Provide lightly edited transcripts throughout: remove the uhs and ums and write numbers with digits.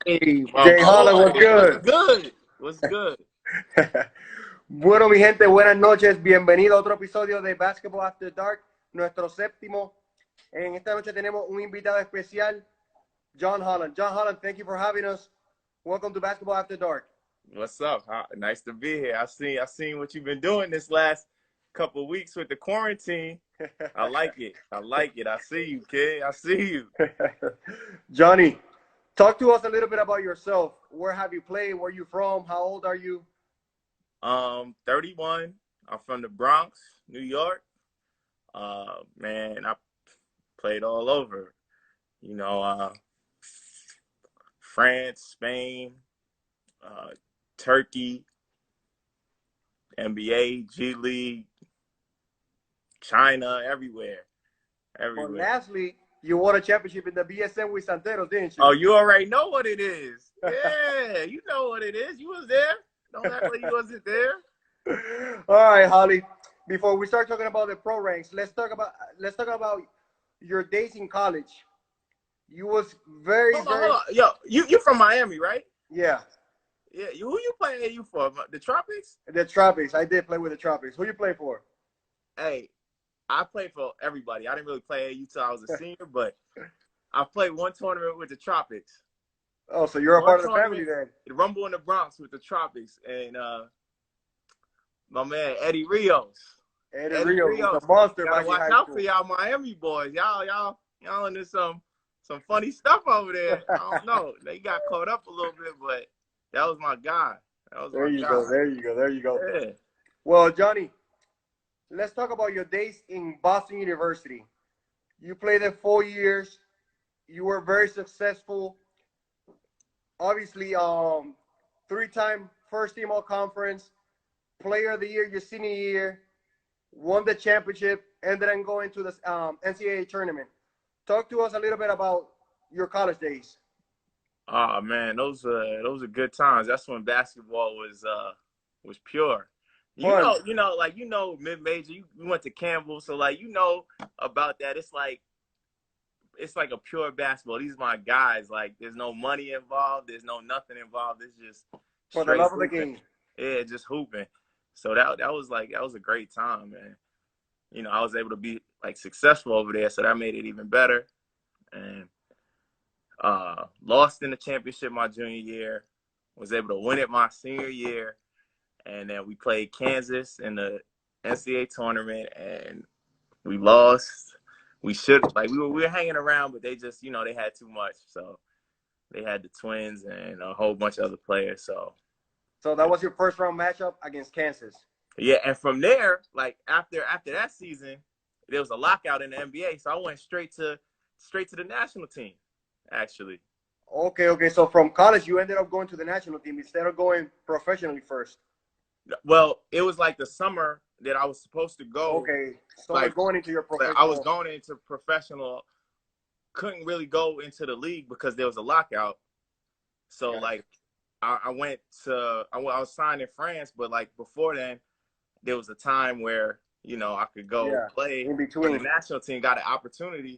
Hey, my Jay Holland, what's boy, what's good? good? What's good? Bueno, mi gente, buenas noches. Bienvenido a otro episodio de Basketball After Dark, nuestro séptimo. En esta noche tenemos un invitado especial, John Holland. John Holland, thank you for having us. Welcome to Basketball After Dark. What's up? Nice to be here. I seen what you've been doing this last couple of weeks with the quarantine. I like it. I like it. I see you, kid. I see you. Johnny, talk to us a little bit about yourself. Where have you played? Where are you from? How old are you? 31. I'm from the Bronx, New York. Man, I played all over. You know, France, Spain, Turkey, NBA, G League, China, everywhere, But everywhere. lastly, you won a championship in the BSM with Santeros, didn't you? Oh, you already know what it is. Yeah, you know what it is. You was there. Don't act like you wasn't there. All right, Holly. Before we start talking about the pro ranks, let's talk about your days in college. You was very, Hold very on. Yo, you from Miami, right? yeah. Yeah. Who you playing AU for? The Tropics? The Tropics. I did play with the Tropics. Who you play for? Hey, I played for everybody. I didn't really play AU till I was a senior, but I played one tournament with the Tropics. Oh, so you're a One part of the family tournament, then. the Rumble in the Bronx with the Tropics, and my man Eddie Rios. Eddie Eddie Rios was Rios. a monster Gotta back in watch high out for school. y'all Miami boys. Y'all into some funny stuff over there. I don't know. They got caught up a little bit, but that was my guy. That was There my you go. guy. There you go. There you go. Yeah. Well, Johnny, let's talk about your days in Boston University. You played there 4 years. You were very successful. Obviously, three-time first team all conference, player of the year your senior year, won the championship, ended up going to the NCAA tournament. Talk to us a little bit about your college days. Oh man, those are good times. That's when basketball was pure. Fun. Mid major. You went to Campbell, so like about that. It's like a pure basketball. These are my guys. Like there's no money involved. There's no nothing involved. It's just For the straight love of the hooping. game. Yeah, just hooping. So that was a great time, man. I was able to be like successful over there, so that made it even better. And lost in the championship my junior year, was able to win it my senior year, and then we played Kansas in the NCAA tournament, and we lost. We were hanging around, but they just they had too much, so they had the Twins and a whole bunch of other players. So So that was your first round matchup against Kansas. yeah, and from there, like after that season, there was a lockout in the NBA, so I went straight to the national team, actually. Okay, okay. So from college, you ended up going to the national team instead of going professionally first. Well, it was like the summer that I was supposed to go. Okay, so we're Like, going into your I was professional. going into professional, couldn't really go into the league because there was a lockout. So Gotcha. like, I was signed in France, but like before then, there was a time where I could go Yeah, play in for the between. national team. Got an opportunity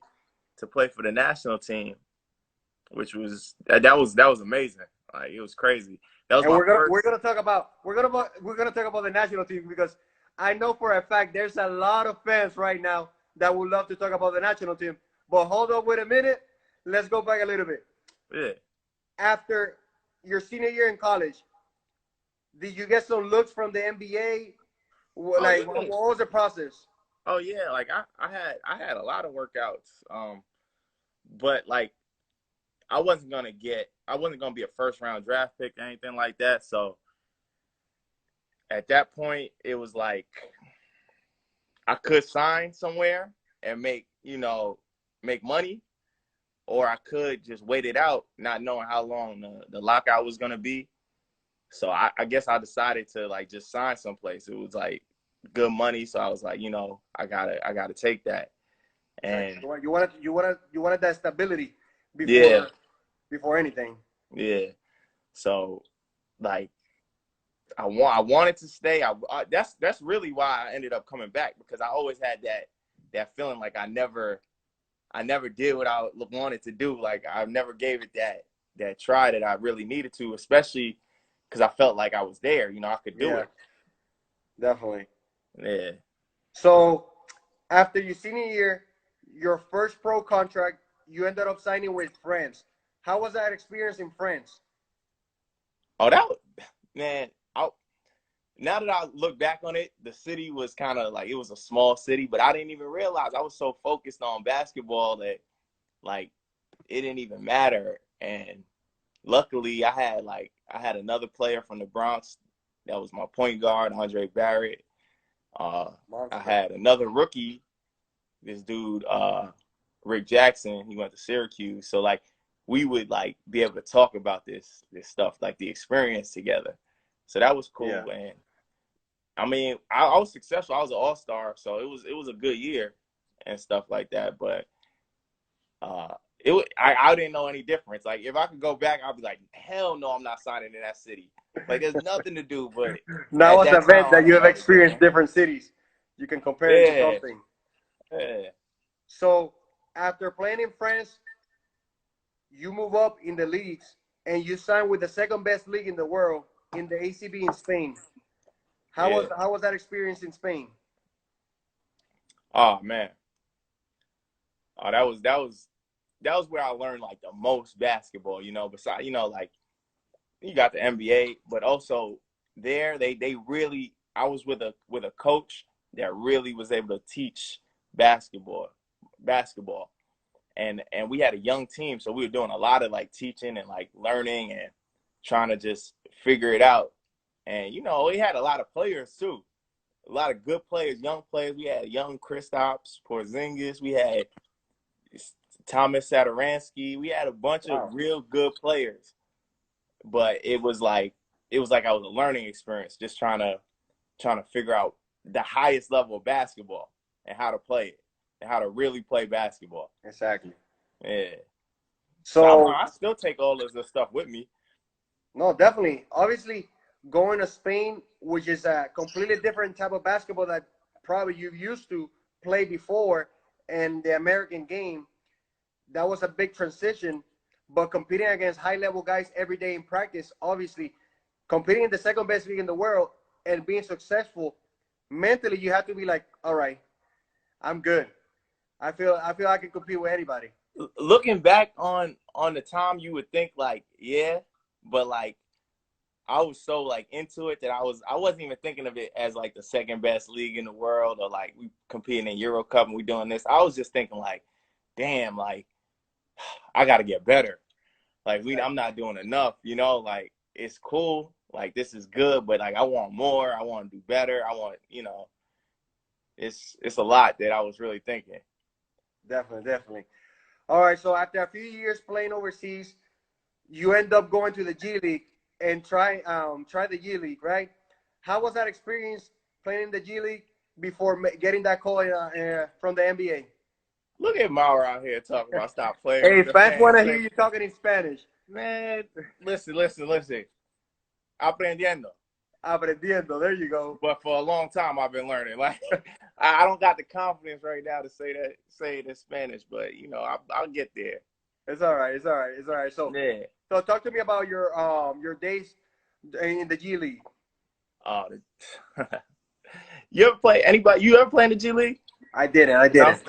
to play for the national team, which was that was amazing. Like it was crazy. That was And my we're first. gonna talk about the national team because I know for a fact there's a lot of fans right now that would love to talk about the national team. But hold on, wait a minute. Let's go back a little bit. Yeah. After your senior year in college, did you get some looks from the NBA? Oh Like, what yeah. was the process? Oh yeah. Like I had a lot of workouts. But like I wasn't gonna be a first round draft pick or anything like that. So at that point, it was like I could sign somewhere and make money, or I could just wait it out, not knowing how long the lockout was gonna be. So I guess I decided to like just sign someplace. It was like good money, so I was like, I gotta take that. Like, And you wanted that stability yeah, before anything. yeah. So like I wanted to stay. That's really why I ended up coming back, because I always had that feeling like I never did what I wanted to do. Like I never gave it that try that I really needed to, especially because I felt like I was there. You know, I could do Yeah, it. definitely. Yeah. So after your senior year, your first pro contract, you ended up signing with France. How was that experience in France? Oh, that was, man. Now that I look back on it, the city was kind of like, it was a small city, but I didn't even realize I was so focused on basketball that like it didn't even matter. And luckily, I had another player from the Bronx that was my point guard, Andre Barrett. I Monster. had another rookie, this dude, Rick Jackson. He went to Syracuse, so like we would like be able to talk about this stuff, like the experience together. So that was Yeah. cool. And I mean, I was successful. I was an all-star, so it was a good year and stuff like that. But I didn't know any difference. Like if I could go back, I'd be like, hell no, I'm not signing in that city. Like there's nothing to do. But Now at was that an event time, I that you didn't have know any experienced different. different cities. You can compare it to Yeah, something. yeah, So after playing in France, you move up in the leagues and you sign with the second best league in the world in the ACB in Spain. yeah. How was that experience in Spain? Oh man, oh that was where I learned like the most basketball. You know, besides like you got the NBA, but also there they really I was with a coach that really was able to teach basketball basketball and we had a young team, so we were doing a lot of like teaching and like learning and trying to just figure it out. And we had a lot of players too, a lot of good players, young players. We had young Kristaps Porzingis, we had Thomas Satoransky, we had a bunch of Wow. real good players. But it was like I was a learning experience, just trying to figure out the highest level of basketball and how to play it and how to really play basketball. Exactly. Yeah. So So I still take all of this stuff with me. no, definitely. Obviously, going to Spain, which is a completely different type of basketball that probably you used to play before, and the American game, that was a big transition. But competing against high level guys every day in practice, obviously, competing in the second best league in the world and being successful, mentally you have to be like, all right, I'm good. I feel I can compete with anybody. Looking back on the time, you would think like, yeah, but like I was so like into it that I wasn't even thinking of it as like the second best league in the world, or like we competing in Euro Cup and we doing this. I was just thinking like, damn, like I got to get better. Like I'm not doing enough, like it's cool, like this is good, but like I want more, I want to do better, I want, it's a lot that I was really thinking. Definitely, definitely. All right, so after a few years playing overseas, you end up going to the G League and try the G League, right? How was that experience playing in the G League before getting that call from the NBA? Look at Mauer out here talking about stop playing Hey, with the fans fans. want to hear Like, you talking in Spanish. man, listen. Aprendiendo. Aprendiendo. There you go. But for a long time, I've been learning. Like, I don't got the confidence right now to say it in Spanish, but I'll get there. It's all right. It's all right. It's all right. Yeah. So talk to me about your days in the G League. Uh, you ever play anybody? You ever play in the G League? I did it. I did No. it.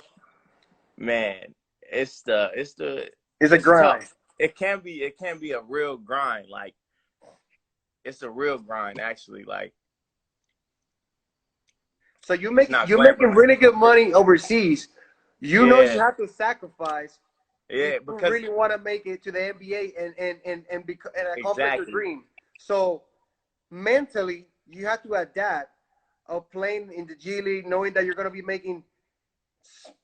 Man, It's a it's grind. tough. It can be a real grind. Like it's a real grind actually. Like So it's not you're making glamorized. really good money overseas. You know you Yeah, have to sacrifice if yeah, you because really want to make it to the NBA and accomplish your exactly. dream. So mentally, you have to adapt of playing in the G League, knowing that you're going to be making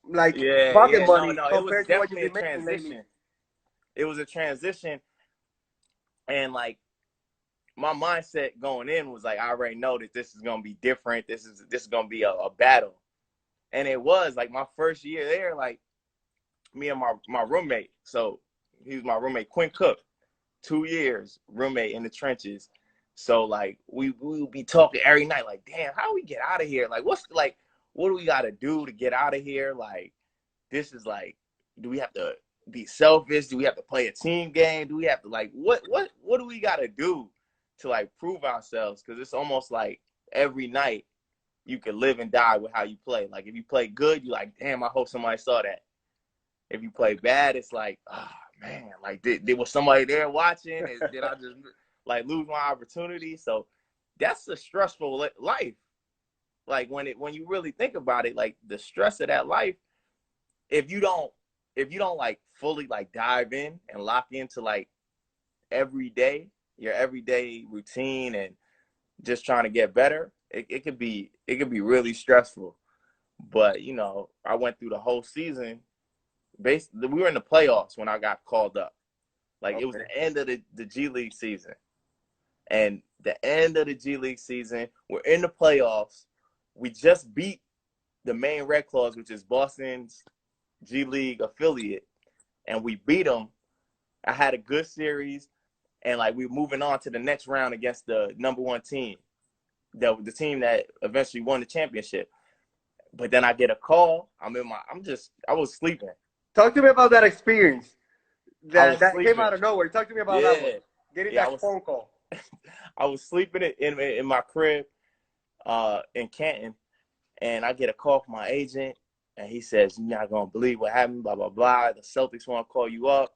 like Yeah, pocket yeah, no, money no. It was compared to what you've definitely a been making lately. transition. It was a transition, and like my mindset going in was like I already know that this is gonna be different. This is gonna be a battle, and it was like my first year there. Like me and my roommate. So he was my roommate, Quinn Cook. 2 years roommate in the trenches. So like we would be talking every night. Like, damn, how do we get out of here? Like, what do we got to do to get out of here? Like, this is like, do we have to? be selfish? Do we have to play a team game? Do we have to like what do we got to do to like prove ourselves? Because it's almost like every night you can live and die with how you play. Like if you play good, you're like, damn, I hope somebody saw that. If you play bad, it's like, oh man, like there was somebody there watching, and did I just like lose my opportunity? So that's a stressful life. Like when you really think about it, like the stress of that life, if you don't like fully like dive in and lock into like your everyday routine and just trying to get better, it could be really stressful. But you know, I went through the whole season. Basically, we were in the playoffs when I got called up. Like it was the end of the G League season, and the end of the G League season, we're in the playoffs. We just beat the main Red Claws, which is Boston's G League affiliate, and we beat them. I had a good series, and like we were moving on to the next round against the number one team, the team that eventually won the championship. But then I get a call. I was sleeping. Talk to me about that experience. That came out of nowhere. Talk to me about that one. Getting that phone call. I was sleeping in my crib in Canton, and I get a call from my agent, and he says, "You're not gonna believe what happened. Blah blah blah. The Celtics want to call you up,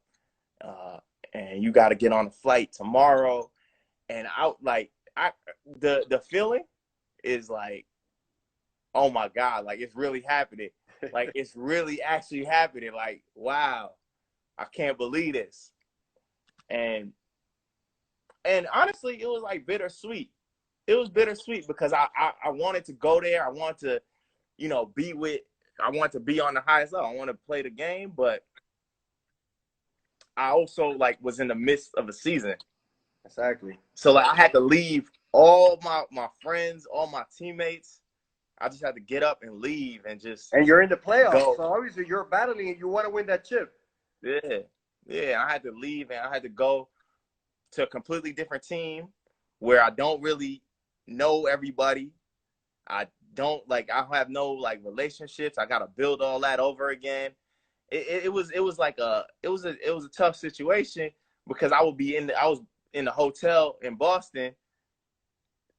and you got to get on a flight tomorrow." And the feeling is like, oh my God, like it's really happening. Like it's really actually happening. Like, wow, I can't believe this. And honestly, it was like bittersweet. It was bittersweet because I wanted to go there. I wanted to, you know, I wanted to be on the highest level. I want to play the game, but I also like was in the midst of a season. Exactly. So like I had to leave all my friends, all my teammates. I just had to get up and leave and just. And you're in the playoffs, go. so obviously you're battling and you want to win that chip. Yeah. I had to leave and I had to go to a completely different team where I don't really know everybody. I have no like relationships. I got to build all that over again. It was a tough situation because I was in the hotel in Boston,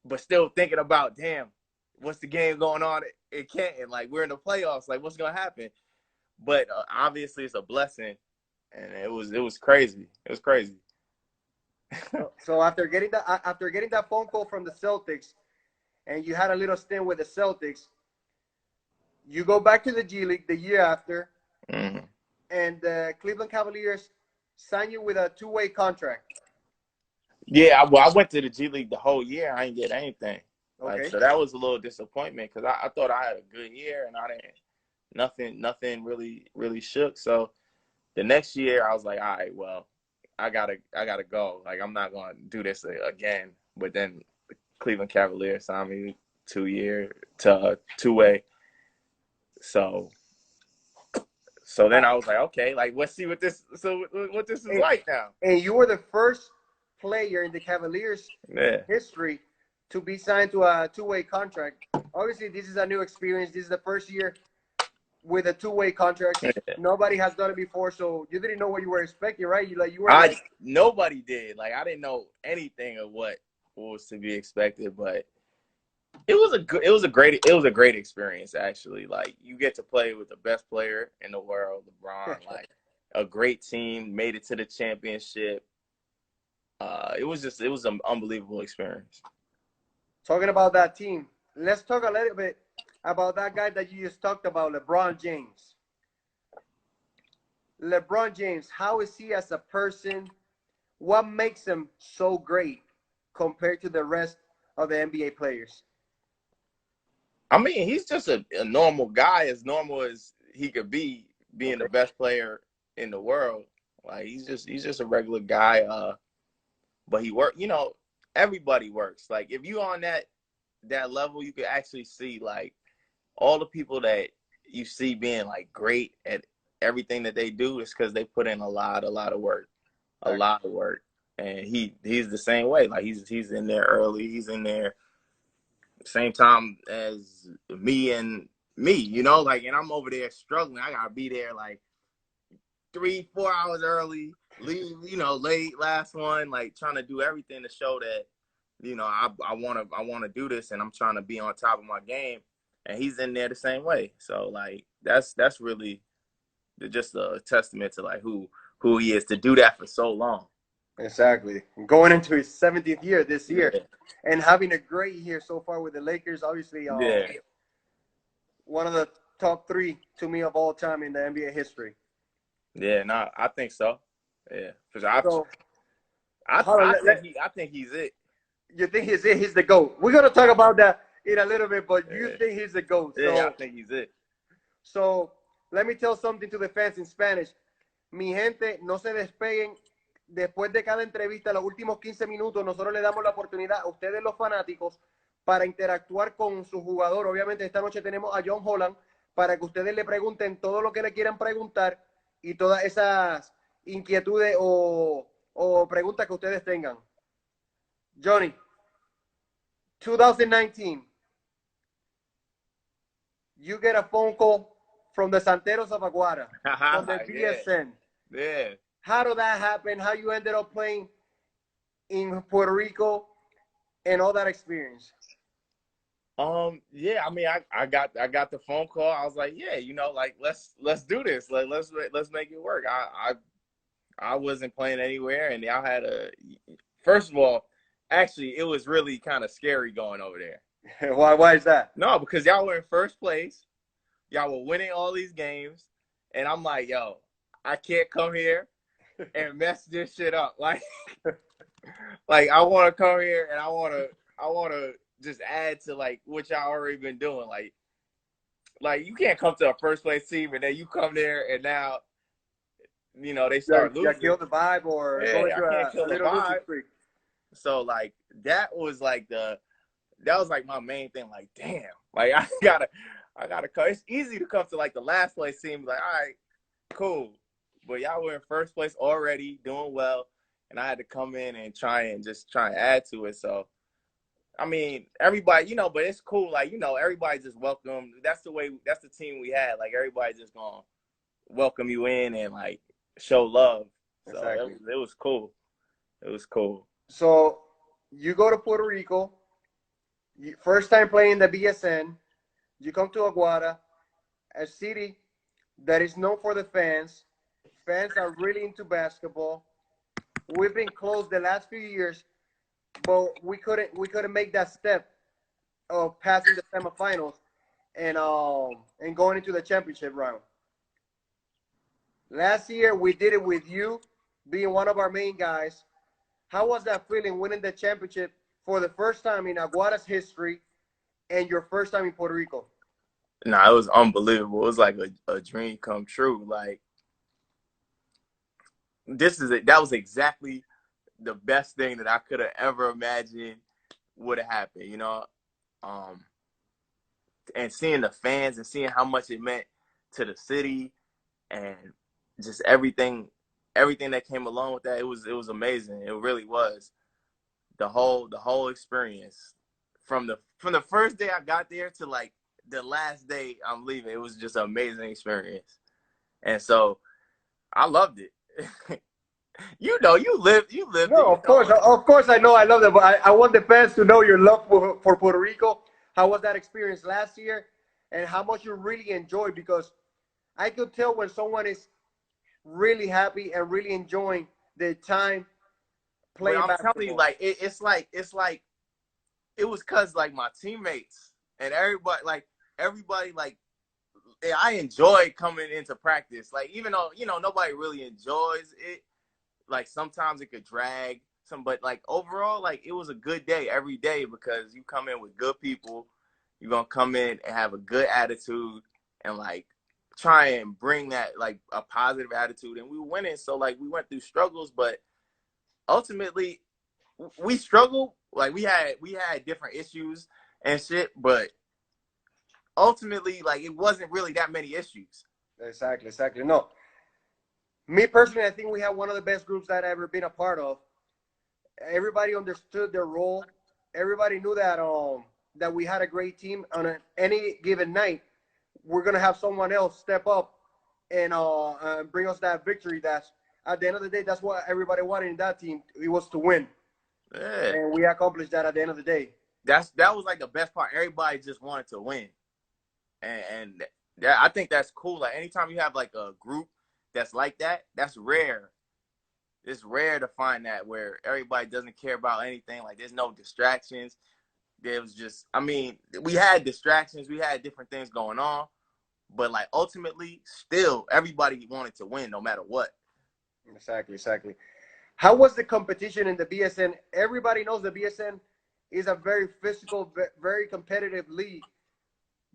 but still thinking about, damn, what's the game going on in Canton? Like we're in the playoffs. Like what's gonna happen? But obviously it's a blessing, and it was crazy. It was crazy. So after getting that phone call from the Celtics, and you had a little stint with the Celtics, you go back to the G League the year after, and the Cleveland Cavaliers sign you with a 2-way contract. Yeah, I went to the G League the whole year. I didn't get anything. Okay. Like, so that was a little disappointment because I thought I had a good year and I didn't. Nothing really shook. So the next year I was like, all right, well, I gotta go. Like I'm not gonna do this again. But then the Cleveland Cavaliers signed me 2-way. So then I was like, okay, like let's see what this is like now. And you were the first player in the Cavaliers history to be signed to a 2-way contract. Obviously, this is a new experience. This is the first year with a 2-way contract. Nobody has done it before, so you didn't know what you were expecting, right? Nobody did. Like I didn't know anything of what was to be expected, but it was a great experience actually. Like you get to play with the best player in the world, LeBron, like a great team, made it to the championship. It was an unbelievable experience. Talking about that team, let's talk a little bit about that guy that you just talked about, LeBron James. LeBron James, how is he as a person? What makes him so great compared to the rest of the NBA players? I mean, he's just a normal guy, as normal as he could be, being the best player in the world. Like he's just a regular guy. But he work. You know, everybody works. Like if you on that level, you can actually see like all the people that you see being like great at everything that they do is because they put in a lot of work, and he's the same way. Like he's in there early. He's in there same time as me, you know, like, and I'm over there struggling. I gotta be there like 3-4 hours early, leave, late, last one, like trying to do everything to show that, I want to do this, and I'm trying to be on top of my game. And he's in there the same way. So like that's really just a testament to like who he is to do that for so long. Exactly. Going into his 70th year this year, Yeah. and having a great year so far with the Lakers. Obviously, Yeah. one of the top 3 to me of all time in the NBA history. Yeah, no, I think so. Yeah, because So, I think he's it. You think he's it? He's the GOAT. We're gonna talk about that in a little bit, but you Yeah. think he's the GOAT. Yeah, I think he's it. So let me tell something to the fans in Spanish. Mi gente, no se despeguen. Después de cada entrevista, los últimos 15 minutos, nosotros le damos la oportunidad a ustedes, los fanáticos, para interactuar con su jugador. Obviamente, esta noche tenemos a John Holland para que ustedes le pregunten todo lo que le quieran preguntar y todas esas inquietudes o preguntas que ustedes tengan. Johnny, 2019, you get a phone call from the Santeros of Aguada, from the BSN. Yeah. How did that happen? How you ended up playing in Puerto Rico and all that experience? Yeah, I mean, I got the phone call. I was like, yeah, like let's do this. Like let's make it work. I wasn't playing anywhere, and y'all had first of all, actually, it was really kind of scary going over there. Why is that? No, because y'all were in first place. Y'all were winning all these games, and I'm like, yo, I can't come here and mess this shit up. Like I want to come here and I want to just add to like what y'all already been doing. Like you can't come to a first place team and then you come there and now, they start losing. You kill the vibe or I can't kill the vibe. So like that was like my main thing. Like, damn, like I gotta come. It's easy to come to like the last place team. Like, all right, cool. But y'all were in first place already, doing well, and I had to come in and try and add to it. So, I mean, everybody, but it's cool. Like, everybody just welcome. That's the team we had. Like, everybody just gonna welcome you in and like show love. So exactly. It was cool. It was cool. So you go to Puerto Rico, first time playing the BSN. You come to Aguada, a city that is known for the fans. Fans are really into basketball. We've been close the last few years, but we couldn't make that step of passing the semifinals and going into the championship round. Last year we did it with you being one of our main guys. How was that feeling winning the championship for the first time in Aguada's history and your first time in Puerto Rico? Nah, it was unbelievable. It was like a dream come true. Like that was exactly the best thing that I could have ever imagined would have happened, and seeing the fans and seeing how much it meant to the city and just everything that came along with that, it was amazing. It really was. The whole experience from the first day I got there to like the last day I'm leaving, it was just an amazing experience. And so I loved it. You lived. No, of course I know I love that, but I want the fans to know your love for Puerto Rico. How was that experience last year, and how much you really enjoyed? Because I could tell when someone is really happy and really enjoying their time playing basketball. I'm telling you, like it's like it was cause like my teammates and everybody like I enjoyed coming into practice. Like even though nobody really enjoys it. Like sometimes it could drag but like overall, like it was a good day every day because you come in with good people. You're gonna come in and have a good attitude and like try and bring that like a positive attitude. And we were winning, so like we went through struggles, but ultimately we struggled. Like we had different issues and shit, but ultimately like it wasn't really that many issues. Exactly. No. Me personally, I think we have one of the best groups that I've ever been a part of. Everybody understood their role. Everybody knew that we had a great team on any given night. We're gonna have someone else step up and bring us that victory. That's at the end of the day, that's what everybody wanted in that team. It was to win, Yeah. and we accomplished that at the end of the day. That was like the best part. Everybody just wanted to win, and that, I think that's cool. Like anytime you have like a group that's like that, that's rare. It's rare to find that where everybody doesn't care about anything. Like there's no distractions. There was just, I mean, we had distractions. We had different things going on, but like ultimately, still everybody wanted to win no matter what. Exactly. How was the competition in the BSN? Everybody knows the BSN is a very physical, very competitive league.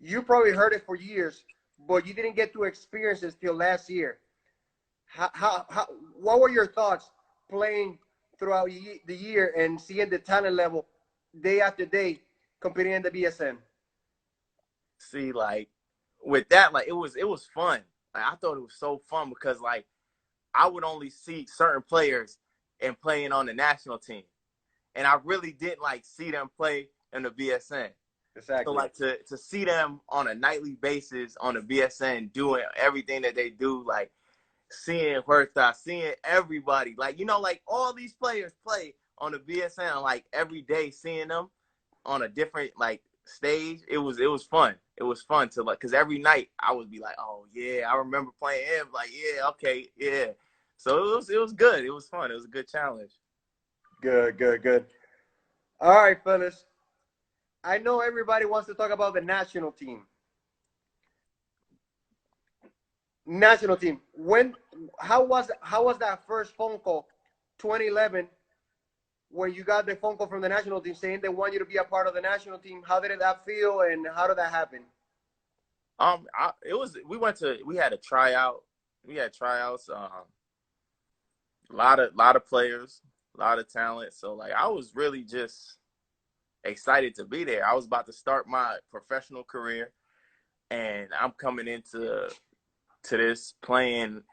You probably heard it for years, but you didn't get to experience it till last year. What were your thoughts playing throughout the year and seeing the talent level day after day competing in the BSN? See, like with that, like it was fun. Like I thought it was so fun because like I would only see certain players and playing on the national team, and I really didn't like see them play in the BSN. So Exactly. like to see them on a nightly basis on the BSN doing everything that they do, like seeing Huerta, seeing everybody, like like all these players play on the BSN, like every day, seeing them on a different like stage. It was fun. It was fun to like because every night I would be like, oh yeah, I remember playing him. Like yeah, okay, yeah. So it was good. It was fun. It was a good challenge. Good. All right, fellas. I know everybody wants to talk about the national team. National team. How was that first phone call, 2011, when you got the phone call from the national team saying they want you to be a part of the national team? How did that feel, and how did that happen? We had a tryout. We had tryouts. A lot of players, a lot of talent. So like I was really just excited to be there. I was about to start my professional career, and I'm coming into this playing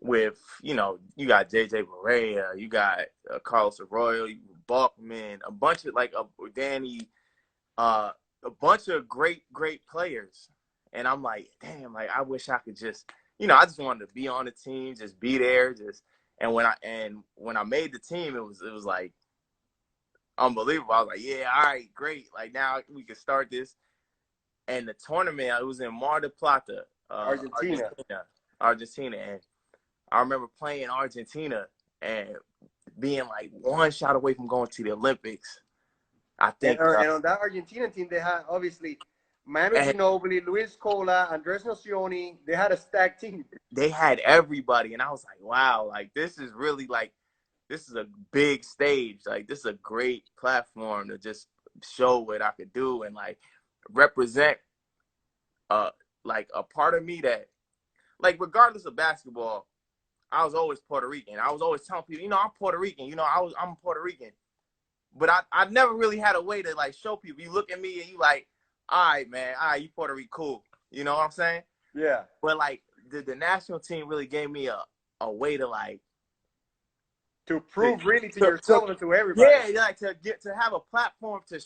with you got JJ Barea, you got Carlos Arroyo, Balkman, a bunch of like Danny, a bunch of great players, and I'm like, damn, like I wish I could just I just wanted to be on the team, just be there, just and when I made the team, it was like unbelievable. I was like, yeah, all right, great, like now we can start this. And the tournament, it was in Mar del Plata, Argentina. Argentina, and I remember playing Argentina and being like one shot away from going to the Olympics. I And, think, and on that Argentina team, they had obviously Manu and Ginobili, Luis Cola, Andres Nocioni. They had a stacked team. they had everybody, and I was like, wow, like this is really like this is a big stage. Like this is a great platform to just show what I could do and like represent uh like a part of me that like regardless of basketball, I was always Puerto Rican. I was always telling people, I'm Puerto Rican. I'm Puerto Rican. But I never really had a way to like show people. You look at me and you like, all right, man, all right, you Puerto Rican, cool. You know what I'm saying? Yeah. But like the national team really gave me a way to like To prove really to to yourself and to everybody. yeah, like to have a platform to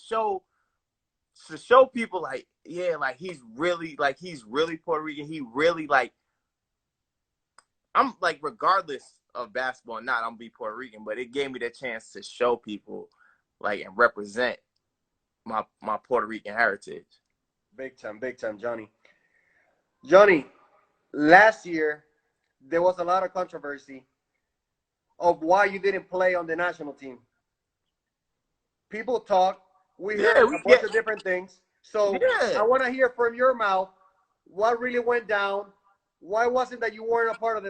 show people like, yeah, like he's really Puerto Rican. He really like I'm like regardless of basketball or not, I'm be Puerto Rican, but it gave me the chance to show people like and represent my Puerto Rican heritage. Big time, Johnny. Johnny, last year there was a lot of controversy of why you didn't play on the national team. People talk. We Yeah, heard we a bunch get of different things. So yeah. I want to hear from your mouth what really went down. Why was it that you weren't a part of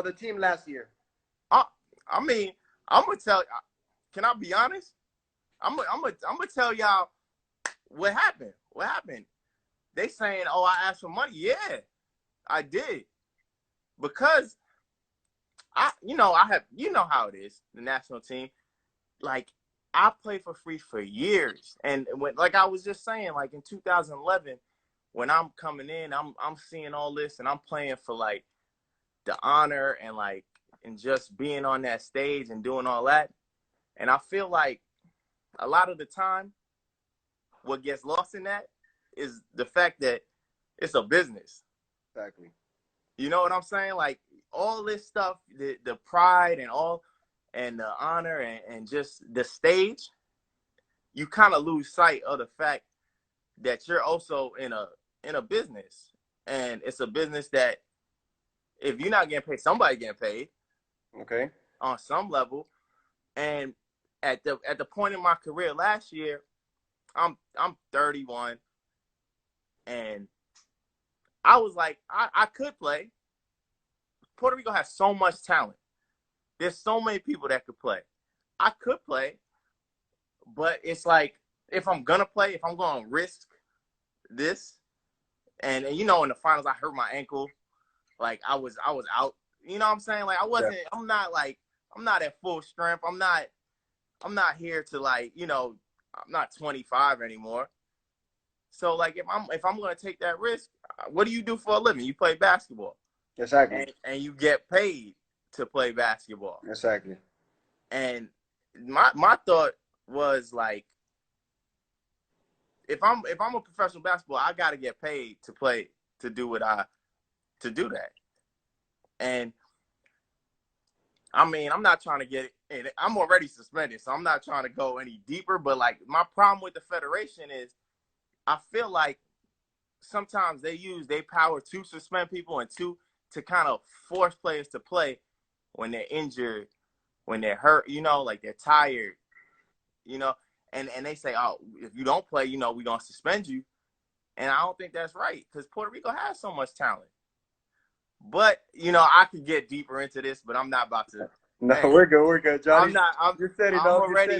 the team last year? I, I mean, I'm gonna tell. Can I be honest? I'm gonna tell y'all what happened. What happened? They saying, "Oh, I asked for money." Yeah, I did because I have how it is. The national team, like I played for free for years, and when like I was just saying, like in 2011, when I'm coming in, I'm seeing all this, and I'm playing for like the honor and like and just being on that stage and doing all that, and I feel like a lot of the time, what gets lost in that is the fact that it's a business. Exactly. You know what I'm saying? Like all this stuff, the pride and all, and the honor and just the stage, you kind of lose sight of the fact that you're also in a business, and it's a business that if you're not getting paid, somebody getting paid. Okay. On some level. And at the point in my career last year, I'm 31, and I was like, I could play. Puerto Rico has so much talent. There's so many people that could play. I could play, but it's like if I'm gonna play, if I'm gonna risk this, and you know, in the finals I hurt my ankle, like I was out. You know what I'm saying? Like I wasn't. Yeah. I'm not at full strength. I'm not here to like, you know, I'm not 25 anymore. So like if I'm gonna take that risk, what do you do for a living? You play basketball. Exactly. And you get paid to play basketball. Exactly. And my thought was like, if I'm a professional basketball, I gotta get paid to play, to do that. And I mean, I'm not trying to get it. I'm already suspended, so I'm not trying to go any deeper. But like, my problem with the federation is, I feel like sometimes they use their power to suspend people and to kind of force players to play when they're injured, when they're hurt, you know, like they're tired, you know, and they say, oh, if you don't play, you know, we're going to suspend you. And I don't think that's right, because Puerto Rico has so much talent. But, you know, I could get deeper into this, but I'm not about to. No, hey, we're good, Johnny. I'm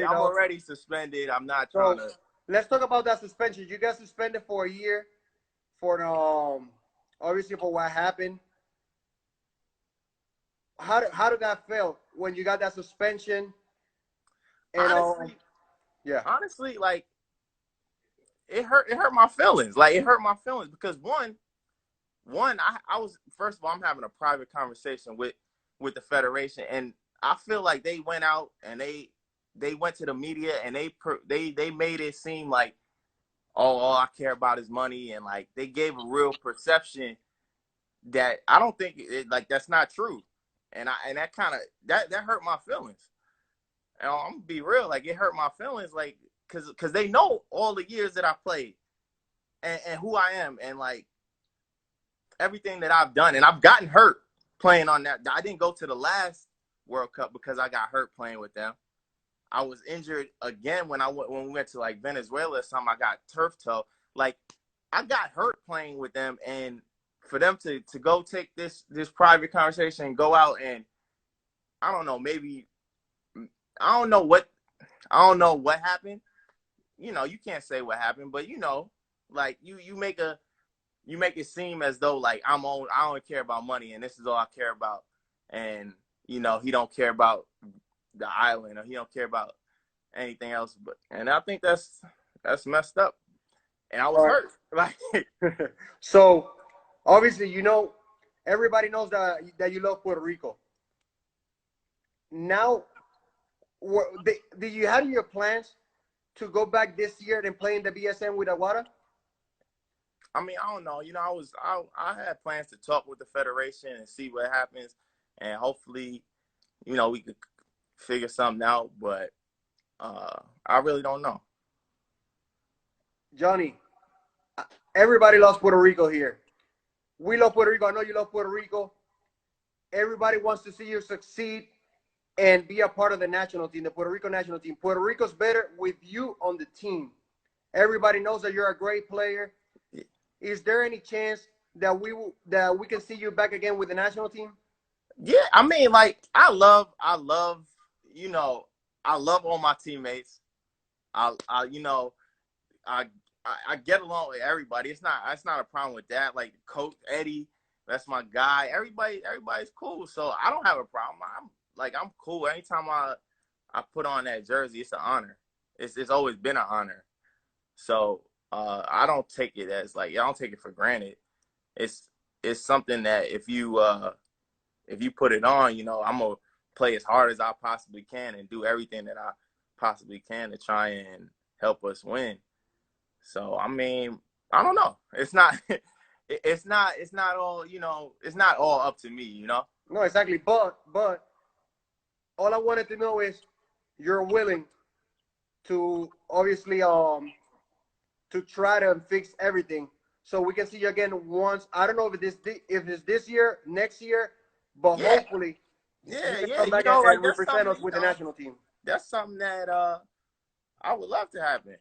already suspended. I'm not trying to. Let's talk about that suspension. You got suspended for a year for obviously for what happened. How did that feel when you got that suspension? And honestly, like it hurt my feelings. Like it hurt my feelings because one, I was, first of all, I'm having a private conversation with the federation, and I feel like they went out and they went to the media and they made it seem like, oh, all I care about is money, and like they gave a real perception that I don't think like that's not true. And that kind of that hurt my feelings. And I'm gonna be real, like it hurt my feelings, like because they know all the years that I played and who I am, and like everything that I've done, and I've gotten hurt playing on that. I didn't go to the last World Cup because I got hurt playing with them. I was injured again when we went to like Venezuela or something. I got turf toe. Like I got hurt playing with them, and for them to go take this private conversation and go out and I don't know, maybe I don't know what happened. You know, you can't say what happened, but you know, like you make it seem as though like I don't care about money and this is all I care about, and you know he don't care about the island or he don't care about anything else. And I think that's messed up. And I was hurt. Like so obviously, you know, everybody knows that you love Puerto Rico. Now, did you have your plans to go back this year and play in the BSN with Aguada? I mean, I don't know. You know, I had plans to talk with the federation and see what happens, and hopefully, you know, we could figure something out. But I really don't know. Johnny, everybody loves Puerto Rico here. We love Puerto Rico. I know you love Puerto Rico. Everybody wants to see you succeed and be a part of the national team, the Puerto Rico national team. Puerto Rico's better with you on the team. Everybody knows that you're a great player. Is there any chance that we can see you back again with the national team? Yeah, I mean, like I love, you know, I love all my teammates. I get along with everybody. It's not a problem with that. Like Coach Eddie, that's my guy. Everybody's cool. So I don't have a problem. I'm cool. Anytime I put on that jersey, it's an honor. It's always been an honor. So I don't take it as like, I don't take it for granted. It's something that if you put it on, you know, I'm gonna play as hard as I possibly can and do everything that I possibly can to try and help us win. So I mean, I don't know. It's not it's not all, you know, it's not all up to me, you know. No, exactly. But all I wanted to know is you're willing to obviously to try to fix everything so we can see you again once. I don't know if it's this year, next year, but Yeah, hopefully you yeah, can yeah. come You back know, like and that's represent something, us you with the know, national team. that's something that I would love to happen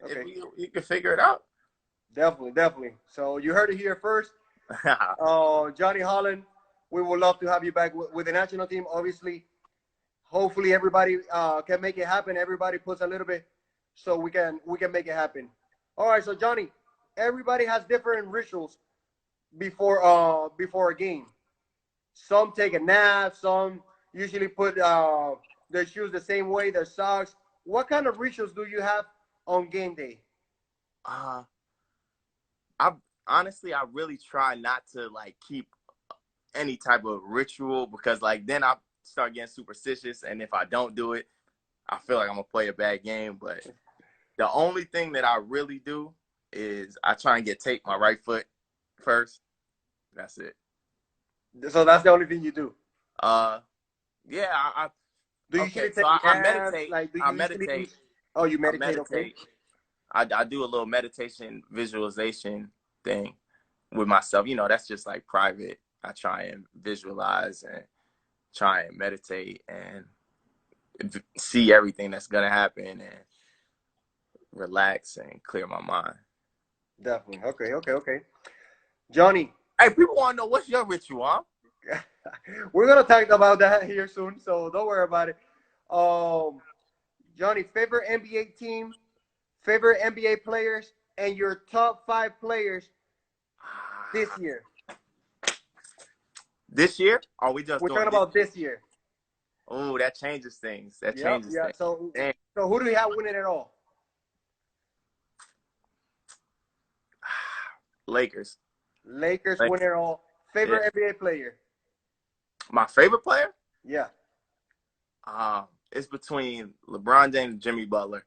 if Okay, you can figure it out. definitely. So you heard it here first. Johnny Holland, we would love to have you back with the national team. Obviously, hopefully everybody can make it happen. Everybody puts a little bit so we can make it happen. All right, so Johnny, everybody has different rituals before a game. Some take a nap, some usually put their shoes the same way, their socks. What kind of rituals do you have on game day? uh, I honestly, I really try not to like keep any type of ritual because like then I start getting superstitious, and if I don't do it, I feel like I'm gonna play a bad game. But the only thing that I really do is I try and get tape my right foot first. That's it. So that's the only thing you do. Uh, yeah, Do you okay. usually So take I naps? meditate. Like, do I you usually? meditate. Oh, you I meditate. Okay. meditate. I do a little meditation visualization thing with myself. You know, that's just like private. I try and visualize and try and meditate and see everything that's gonna happen and relax and clear my mind. Definitely. Okay. Johnny, Hey, people want to know what's your ritual, huh? we're gonna talk about that here soon, so don't worry about it. Um, Johnny, favorite NBA team, favorite NBA players, and your top 5 players this year. This year? Are we just We're doing talking this about year? this year. Oh, that changes things. That Yep, changes yeah. things. So, Damn. so who do you have winning it all? Lakers. Lakers Lakers. winning it all. Yeah. Favorite NBA player? My favorite player? Yeah, It's between LeBron James and Jimmy Butler.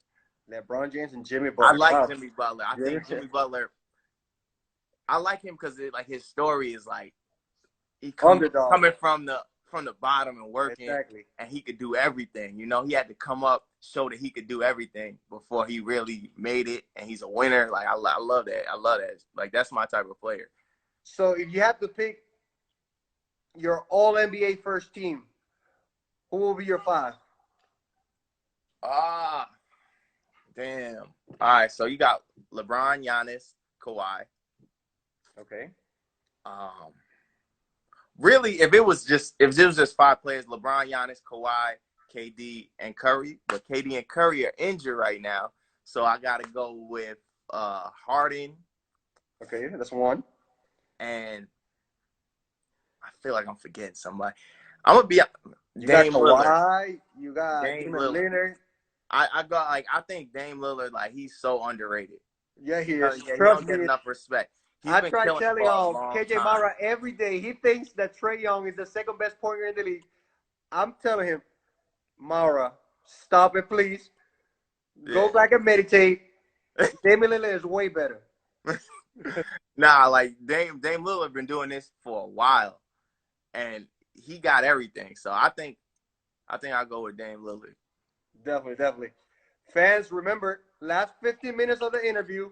LeBron James and Jimmy I Butler. like Wow. Jimmy Butler. I Jimmy. think Jimmy Butler. I like him because like his story is like Underdog. coming from the bottom and working, Exactly. and he could do everything. You know, he had to come up, show that he could do everything before he really made it, and he's a winner. Like I love that. I love that. Like that's my type of player. So if you had to pick your All NBA first team, who will be your 5? Ah, damn. All right, so you got LeBron, Giannis, Kawhi. Okay. Really, if it was just 5 players, LeBron, Giannis, Kawhi, KD, and Curry, but KD and Curry are injured right now, so I gotta go with Harden, Okay, that's 1. and I feel like I'm forgetting somebody. I'm gonna be You got Dame Lillard. Kawhi. You got Dame Damian Lillard. Lillard. I think Dame Lillard, like he's so underrated. Yeah, he Yeah, is. he Trust don't me. get enough respect. He's I been try killing it telling for a long KJ time. Mara every day. He thinks that Trae Young is the second best point guard in the league. I'm telling him, Mara, stop it, please. Go back and meditate. Damian Lillard is way better. Nah, like Dame Lillard been doing this for a while, and he got everything. So I think I'll go with Dame Lillard. Definitely. Fans, remember, last 15 minutes of the interview,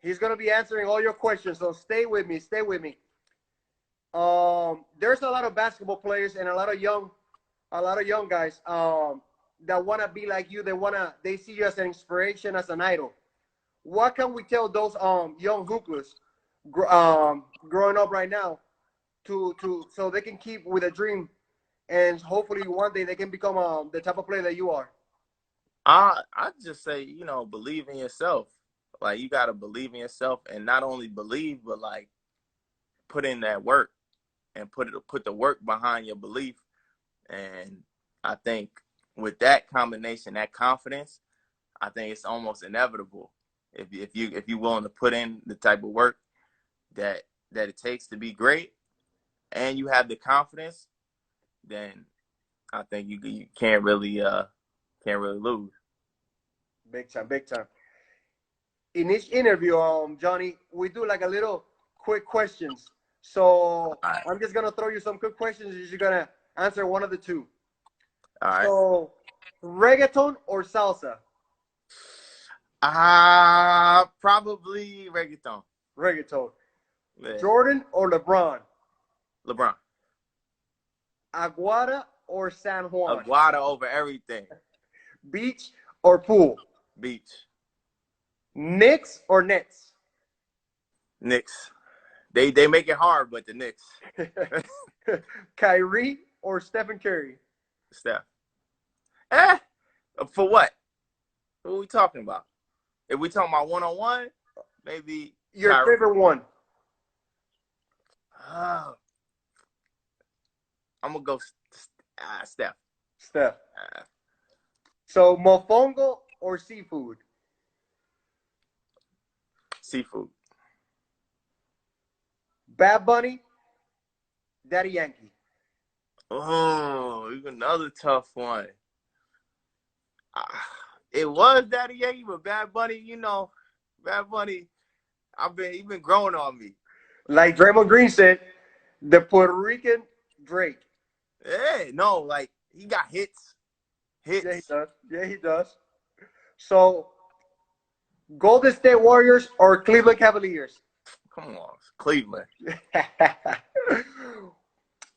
he's going to be answering all your questions. So stay with me. There's a lot of basketball players and a lot of young guys that want to be like you. They see you as an inspiration, as an idol. What can we tell those young hoopers growing up right now to so they can keep with a dream and hopefully one day they can become the type of player that you are? I just say, believe in yourself. Like you gotta believe in yourself, and not only believe, but like put in that work and put the work behind your belief. And I think with that combination, that confidence, I think it's almost inevitable if you're willing to put in the type of work that it takes to be great, and you have the confidence, then I think you can't really lose. Big time. In each interview, Johnny, we do like a little quick questions. So All right. I'm just gonna throw you some quick questions. You're gonna answer one of the two. All right. So reggaeton or salsa? Probably reggaeton. Reggaeton. Yeah. Jordan or LeBron? LeBron. Aguada or San Juan? Aguada over everything. Beach or pool? Beach. Knicks or Nets? Knicks. They make it hard, but the Knicks. Kyrie or Stephen Curry? Steph. Eh? For what? What are we talking about? If we talking about one-on-one, maybe Your Kyrie. favorite one? I'm gonna go Steph. Steph. So mofongo or seafood? Seafood. Bad Bunny, Daddy Yankee. Oh, another tough one. It was Daddy Yankee, but Bad Bunny, Bad Bunny, he been growing on me. Like Draymond Green said, the Puerto Rican Drake. Yeah, no, like he got hits. Yeah, he does. Yeah, he does. So, Golden State Warriors or Cleveland Cavaliers? Come on, Cleveland.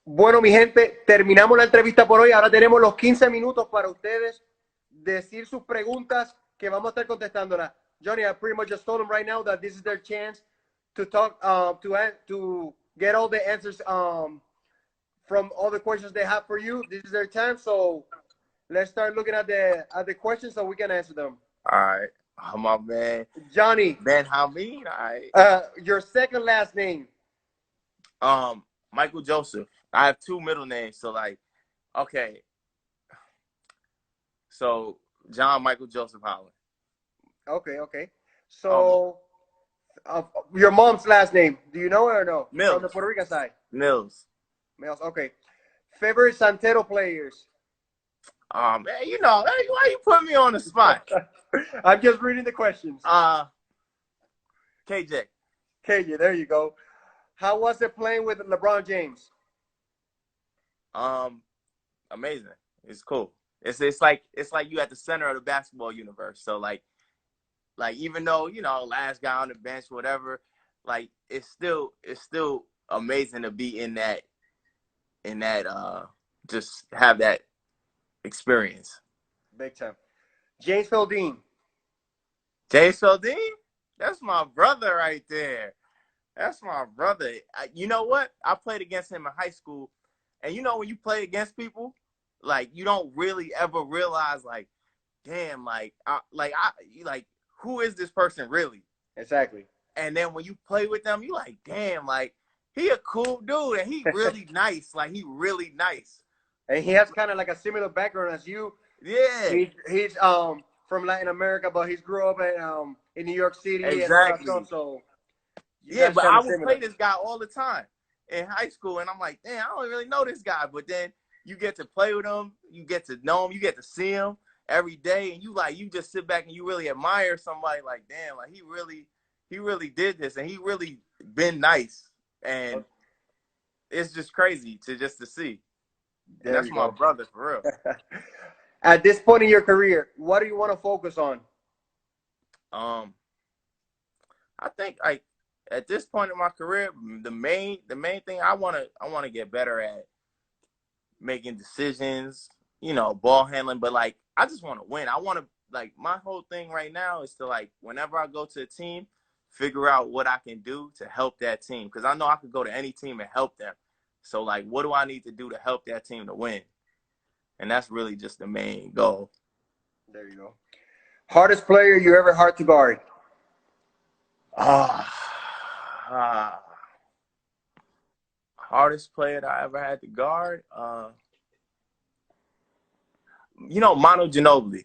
Bueno, mi gente, terminamos la entrevista por hoy. Ahora tenemos los 15 minutos para ustedes decir sus preguntas que vamos a estar contestándolas. Johnny, I pretty much just told them right now that this is their chance to talk, to get all the answers from all the questions they have for you. This is their time, so let's start looking at the questions so we can answer them. All right. Oh, my man. Johnny. Benjamin. All right. Your second last name. Michael Joseph. I have two middle names, so okay. So John Michael Joseph Holland. Okay. So your mom's last name, do you know it or no? Mills. From the Puerto Rican side. Mills. Okay. Favorite Santero players? Man, why you put me on the spot? I'm just reading the questions. KJ. KJ, there you go. How was it playing with LeBron James? Amazing. It's cool. It's like you at the center of the basketball universe. So like even though last guy on the bench, whatever, like it's still amazing to be in that just have that experience. Big time. James Feldine. James Feldine? That's my brother right there. That's my brother. You know what? I played against him in high school. And when you play against people, like you don't really ever realize like, damn, who is this person really? Exactly. And then when you play with them, you like, damn, like he a cool dude and he really nice. Like he really nice. And he has kind of like a similar background as you. Yeah. He's from Latin America, but he's grew up in New York City. Exactly. And so yeah, but I would play this guy all the time in high school, and I'm like, damn, I don't really know this guy. But then you get to play with him, you get to know him, you get to see him every day, and you just sit back and you really admire somebody. Like, damn, like he really did this, and he really been nice, and it's just crazy to see. And that's my brother for real. At this point in your career, what do you want to focus on? I think like at this point in my career, the main thing I want to get better at making decisions, ball handling, but like I just want to win. I want to my whole thing right now is to whenever I go to a team, figure out what I can do to help that team, because I know I could go to any team and help them. So what do I need to do to help that team to win? And that's really just the main goal. There you go. Hardest player you ever had to guard? Hardest player that I ever had to guard? Manu Ginobili.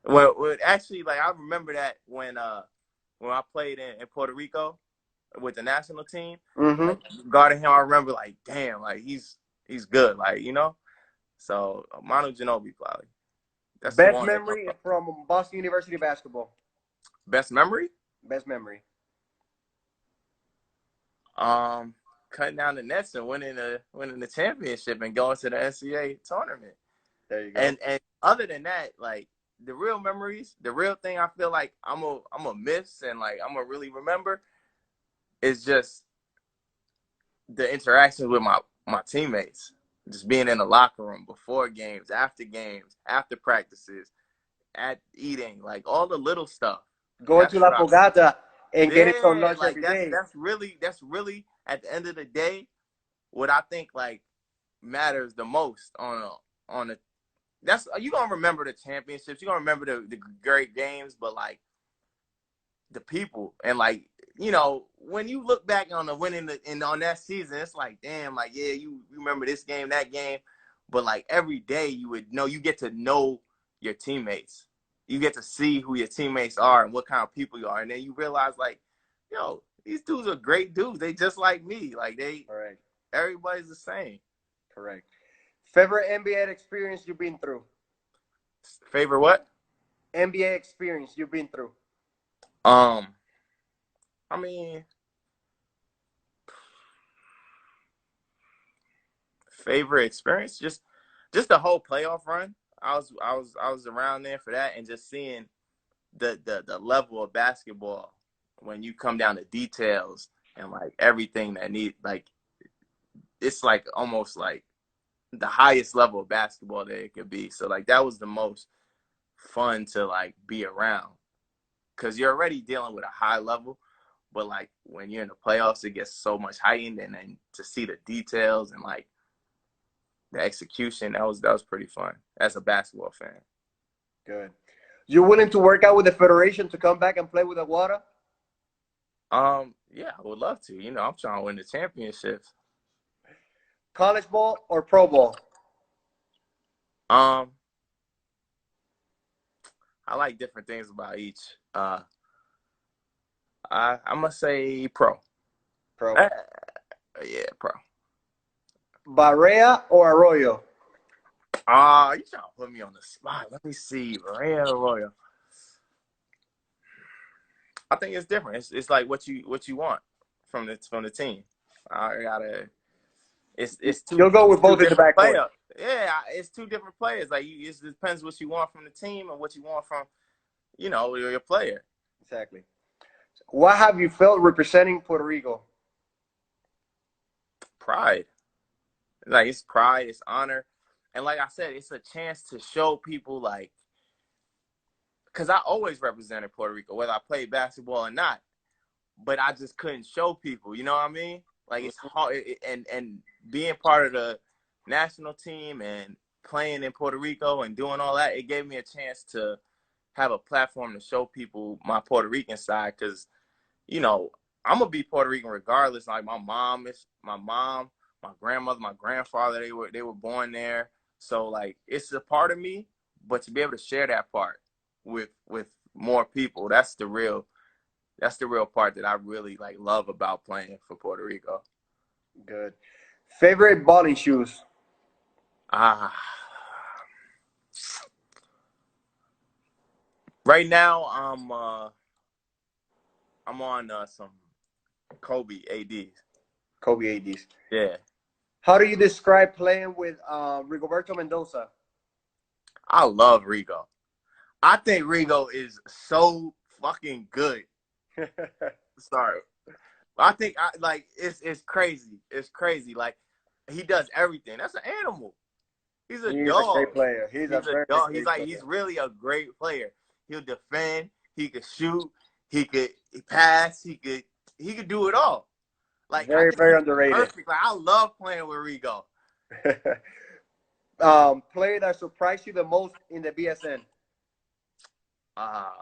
Well, actually, I remember that when I played in Puerto Rico with the national team, guarding him, I remember damn, he's good, So Manu Ginobili probably. That's best memory from Boston University basketball. Best memory? Best memory. Um, cutting down the nets and winning the championship and going to the NCAA tournament. There you go. And other than that, like the real memories, the real thing I feel like I'm a miss and like I'm gonna really remember is just the interactions with my teammates. Just being in the locker room before games, after practices, at eating, like all the little stuff. Going That's to La what I Fogata and getting some yeah, lunch like every day. that's really at the end of the day what I think like matters the most on a that's you gonna remember the championships, you're gonna remember the great games, but like the people and like when you look back on the winning and on that season, it's like damn, like yeah, you remember this game, that game, but like every day you get to know your teammates, you get to see who your teammates are and what kind of people you are, and then you realize like, these dudes are great dudes. They just like me, like Correct. everybody's the same. Correct. Favorite NBA experience you've been through? Favorite what? NBA experience you've been through? I mean, favorite experience, just the whole playoff run. I was around there for that, and just seeing the level of basketball when you come down to details and like everything that like it's like almost like the highest level of basketball that it could be. So like that was the most fun to like be around, because you're already dealing with a high level, but like when you're in the playoffs, it gets so much heightened, and then to see the details and like the execution, that was pretty fun as a basketball fan. Good. You willing to work out with the federation to come back and play with the water? Yeah, I would love to. I'm trying to win the championships. College ball or pro ball? Um, I like different things about each. I'm gonna say pro. Pro. Yeah, pro. Barea or Arroyo? You trying to put me on the spot? Let me see, Real Royal. I think it's different. It's like what you want from the team. I gotta. It's two You'll go with both in the different backcourt. players. Yeah, it's two different players. Like it depends what you want from the team and what you want from your player. Exactly. What have you felt representing Puerto Rico? Pride. Like it's pride, it's honor, and like I said, it's a chance to show people like, because I always represented Puerto Rico, whether I played basketball or not, but I just couldn't show people. You know what I mean? Like it's hard, and being part of the national team and playing in Puerto Rico and doing all that, it gave me a chance to have a platform to show people my Puerto Rican side, because I'm gonna be Puerto Rican regardless. Like my mom, my grandmother, my grandfather, they were born there. So like it's a part of me, but to be able to share that part with more people, that's the real part that I really like love about playing for Puerto Rico. Good. Favorite balling shoes? Ah, right now I'm on some Kobe ADs. Kobe ADs. Yeah, How do you describe playing with Rigoberto Mendoza? I love Rigo. I think Rigo is so fucking good. Sorry. I think it's crazy. It's crazy. Like he does everything. That's an animal. He's a He's a dog. great player. He's a He's a very dog. great player. He's really a great player. He'll defend. He could shoot. He could pass. He could do it all. Like I Very, think very he's underrated. perfect. Like I love playing with Rigo. Player that surprised you the most in the BSN?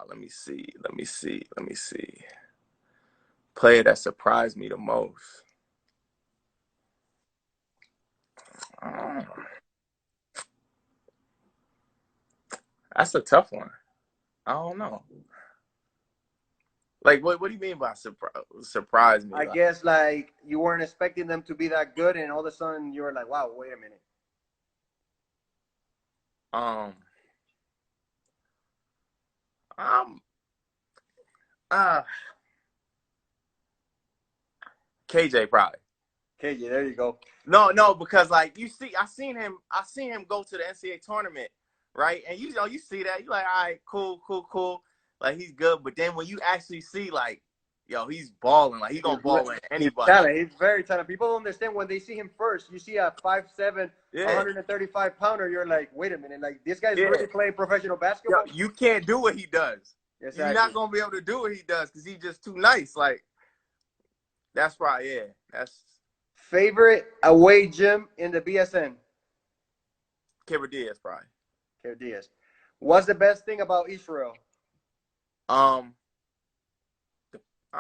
Let me see. Player that surprised me the most. That's a tough one. I don't know. Like, what do you mean by surprise me? I guess like you weren't expecting them to be that good, and all of a sudden you were like, "Wow, wait a minute." Um, um, uh, KJ probably. KJ, there you go. No, because like I seen him go to the NCAA tournament, right? And you see that, you're like, all right, cool. Like he's good. But then when you actually see like, yo, he's balling, like he's gonna ball with anybody. He's very talented. People don't understand when they see him first. You see a 5'7", 135-pounder, you're like, wait a minute, like this guy's really playing professional basketball. Yo, you can't do what he does. Exactly. You're not gonna be able to do what he does because he's just too nice. Like that's probably that's favorite away gym in the BSN. Kibber Diaz probably. Kibber Diaz. What's the best thing about Israel? I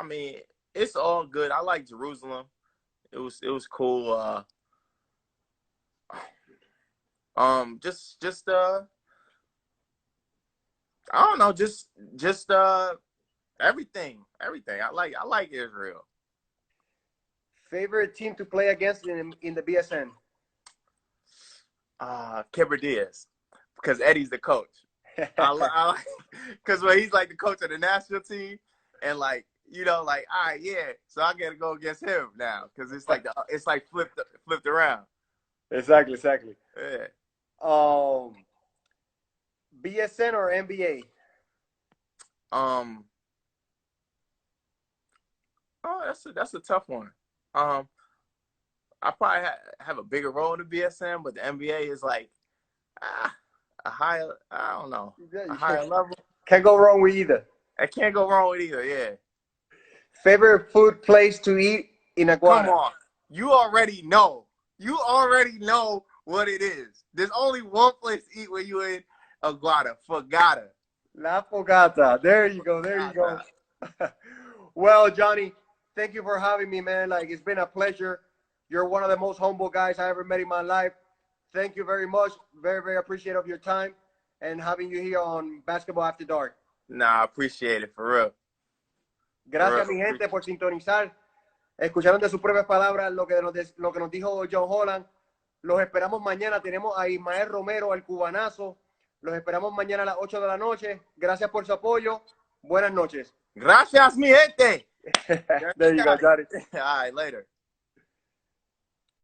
mean, it's all good. I like Jerusalem. It was cool. Just I don't know, just everything. I like Israel. Favorite team to play against in the BSN? Kibber Diaz, because Eddie's the coach. I because when he's like the coach of the national team, and like, you know, like, all right, yeah, so I gotta go against him now because it's like flipped around. Exactly. Yeah. BSN or NBA? Oh, that's a tough one. I probably have a bigger role in the BSN, but the NBA is like a higher. I don't know, a higher level. Can't go wrong with either. I can't go wrong with either. Yeah. Favorite food place to eat in Aguada? Come on, you already know. You already know what it is. There's only one place to eat when you're in Aguada. Fogata. La Fogata. There you go. Well, Johnny, thank you for having me, man. Like, it's been a pleasure. You're one of the most humble guys I ever met in my life. Thank you very much. Very, very appreciative of your time and having you here on Basketball After Dark. Nah, I appreciate it, for real. Gracias, mi gente, por sintonizar. Escucharon de sus propias palabras lo que nos dijo John Holland. Los esperamos mañana. Tenemos a Ismael Romero, el cubanazo. Los esperamos mañana a las 8 de la noche. Gracias por su apoyo. Buenas noches. Gracias, mi gente. There you go, Johnny. All right, later.